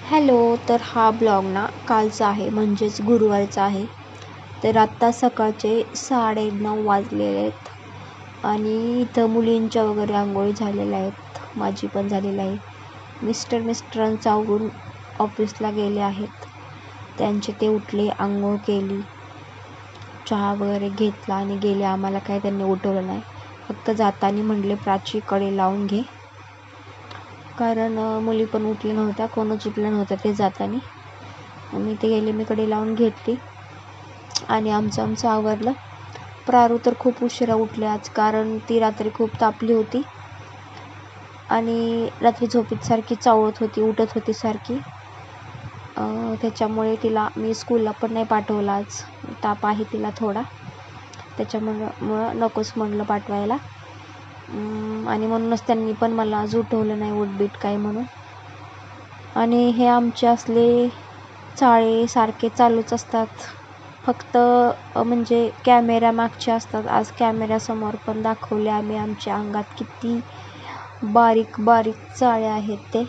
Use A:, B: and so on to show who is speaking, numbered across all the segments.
A: Hello. तर हा blog ना कालचा आहे, म्हणजेच गुरुवारचा आहे. तर आत्ता सकाळचे 9:30 वाजलेले आहेत आणि इथं मुलींच्या वगैरे आंघोळी झालेल्या आहेत, माझी पण झालेली आहे. मिस्टरांचं आवरून ऑफिसला गेले आहेत. त्यांचे ते उठले, आंघोळ केली, चहा वगैरे घेतला आणि गेले. आम्हाला काय त्यांनी उठवलं नाही, फक्त जाताना म्हटले प्राचीकडे लावून घे, कारण मुली पण उठल्या नव्हत्या, कोणच उठलं नव्हतं ते जाताना. मी ते गेले, मी कडे लावून घेतली आणि आमचं आवरलं. प्रारू तर खूप उशिरा उठले आज, कारण ती रात्री खूप तापली होती आणि रात्री झोपेत सारखी चावळत होती, उठत होती सारखी. त्याच्यामुळे तिला मी स्कूलला पण नाही पाठवलं आज, ताप आहे तिला थोडा, त्याच्यामुळं नकोच म्हणलं पाठवायला. आणि म्हणूनच त्यांनी पण मला आज उठवलं नाही, उठबीट काय म्हणून. आणि हे आमचे असले चाळे सारखे चालूच असतात, फक्त म्हणजे कॅमेरा मागचे असतात. आज कॅमेऱ्यासमोर पण दाखवले आम्ही आमच्या अंगात किती बारीक बारीक चाळे आहेत ते.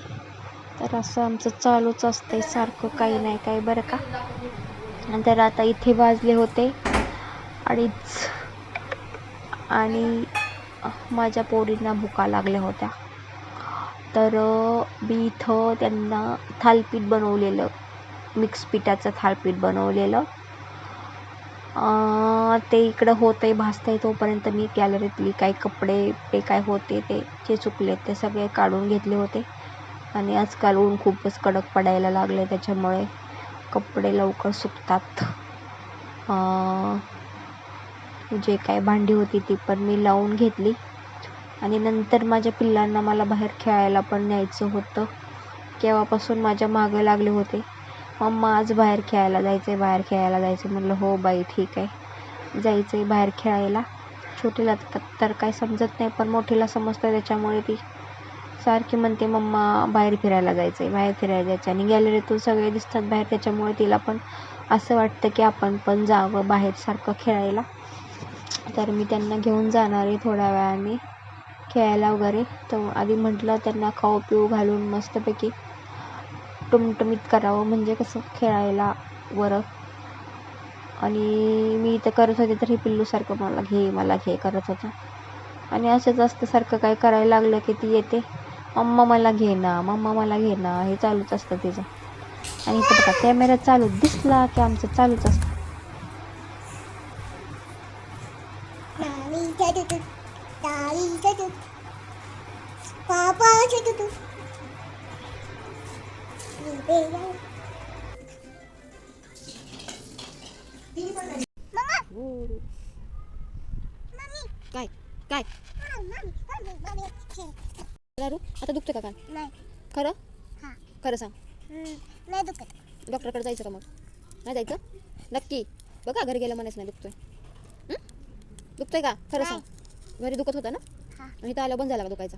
A: तर असं आमचं चालूच असतंय सारखं, काही नाही काय, बरं का. नंतर आता इथे वाजले होते 2:30 आणि माझ्या पोरींना भुका लागल्या होत्या. तर मी इथं त्यांना थालीपीठ बनवलेलं, मिक्स पिठाचं थालीपीठ बनवलेलं. ते इकडं होतंय, भाजतंय, तोपर्यंत मी गॅलरीतली काही कपडे ते काय होते ते जे चुकले ते सगळे काढून घेतले होते. आणि आजकाल ऊन खूपच कडक पडायला लागले, त्याच्यामुळे कपडे लवकर सुकतात. जे काय भांडी होती ती पण मी लावून घेतली. आणि नंतर माझ्या पिल्लांना मला बाहेर खेळायला पण न्यायचं होतं. केव्हापासून माझ्या मागं लागले होते, मम्मा आज बाहेर खेळायला जायचं आहे, बाहेर खेळायला जायचं. म्हटलं हो बाई ठीक आहे, जायचं आहे बाहेर खेळायला. छोटीला तर काय समजत नाही, पण मोठीला समजतं, त्याच्यामुळे ती सारखी म्हणते मम्मा बाहेर फिरायला जायचं आहे, बाहेर फिरायला जायचं. आणि गॅलरीतून सगळे दिसतात बाहेर, त्याच्यामुळे तिला पण असं वाटतं की आपण पण जावं बाहेर सारखं खेळायला. तर मी त्यांना घेऊन जाणार आहे थोड्या वेळाने खेळायला वगैरे. तर आधी म्हटलं त्यांना खाऊ पिऊ घालून मस्तपैकी टुमटुमीत करावं, म्हणजे कसं खेळायला बरं. आणि मी इथं करत होते तर हे पिल्लूसारखं मला घे करत होतं. आणि असंच असतं, सारखं काय करायला लागलं की ती येते, मम्मा मला घे ना, मम्मा मला घे ना, हे चालूच असतं तिचं. आणि इथं बघा कॅमेरा चालू दिसला की आमचं चालूच असतं. काय काय आता दुखतं का? नाही. खरं खरं सांग, नाही दुखत. डॉक्टरकडे जायचं का? मग नाही जायचं नक्की? बघा घरी गेलं म्हणायचं नाही दुखतोय. दुखतोय का? खरं सांग. घरी दुखत होतं ना, आणि इथं आलं बंद झाला का दुखायचा?